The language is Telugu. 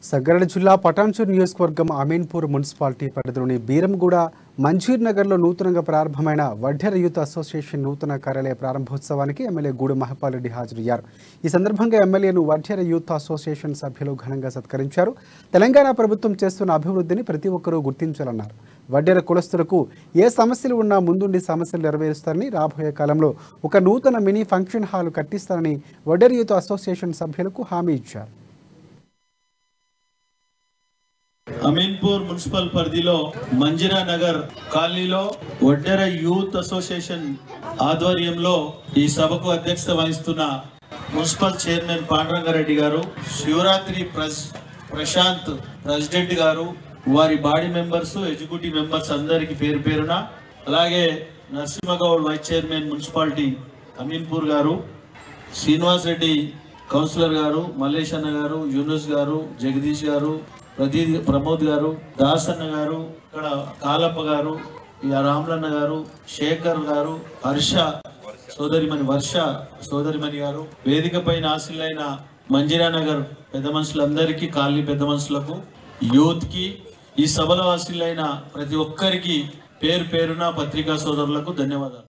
సంగారెడ్డి జిల్లా పటాన్చెరు నియోజకవర్గం అమీన్పూర్ మున్సిపాలిటీ పరిధిలోని బీరంగూడ మంజీర్ నగర్లో నూతనంగా ప్రారంభమైన వడ్డెర యూత్ అసోసియేషన్ నూతన కార్యాలయ ప్రారంభోత్సవానికి ఎమ్మెల్యే గూడు మహపాల్ రెడ్డి హాజరయ్యారు. ఈ సందర్భంగా ఎమ్మెల్యేను వడ్డెర యూత్ అసోసియేషన్ సభ్యులు ఘనంగా సత్కరించారు. తెలంగాణ ప్రభుత్వం చేస్తున్న అభివృద్ధిని ప్రతి ఒక్కరూ గుర్తించాలన్నారు. వడ్డెర కులస్తులకు ఏ సమస్యలు ఉన్నా ముందుండి సమస్యలు నెరవేరుస్తారని, రాబోయే కాలంలో ఒక నూతన మినీ ఫంక్షన్ హాల్ కట్టిస్తారని వడ్డెర యూత్ అసోసియేషన్ సభ్యులకు హామీ ఇచ్చారు. అమీన్పూర్ మున్సిపల్ పరిధిలో మంజిరా నగర్ కాలనీలో వడ్డెర యూత్ అసోసియేషన్ ఆధ్వర్యంలో ఈ సభకు అధ్యక్షత వహిస్తున్న మున్సిపల్ చైర్మన్ పాండురంగారెడ్డి గారు, శివరాత్రి ప్రశాంత్ ప్రెసిడెంట్ గారు, వారి బాడీ మెంబర్స్, ఎగ్జిక్యూటివ్ మెంబర్స్ అందరికి పేరు పేరున, అలాగే Narasimha Goud vice chairman municipality Ameenpur గారు, శ్రీనివాస్ రెడ్డి కౌన్సిలర్ గారు, మల్లేష్ అన్న గారు, యూనుస్ గారు, జగదీష్ గారు, ప్రమోద్ గారు, దాసన్న గారు, ఇక్కడ కాలప్ప గారు, రామ్లన్న గారు, శేఖర్ గారు, వర్ష సోదరిమణి గారు, వేదిక పైన ఆశీలైన మంజిరా నగర్ పెద్ద మనుషులందరికీ, కాలనీ పెద్ద మనుషులకు, యూత్ కి, ఈ సభలో ఆశీలైన ప్రతి ఒక్కరికి పేరు పేరున పత్రికా సోదరులకు ధన్యవాదాలు.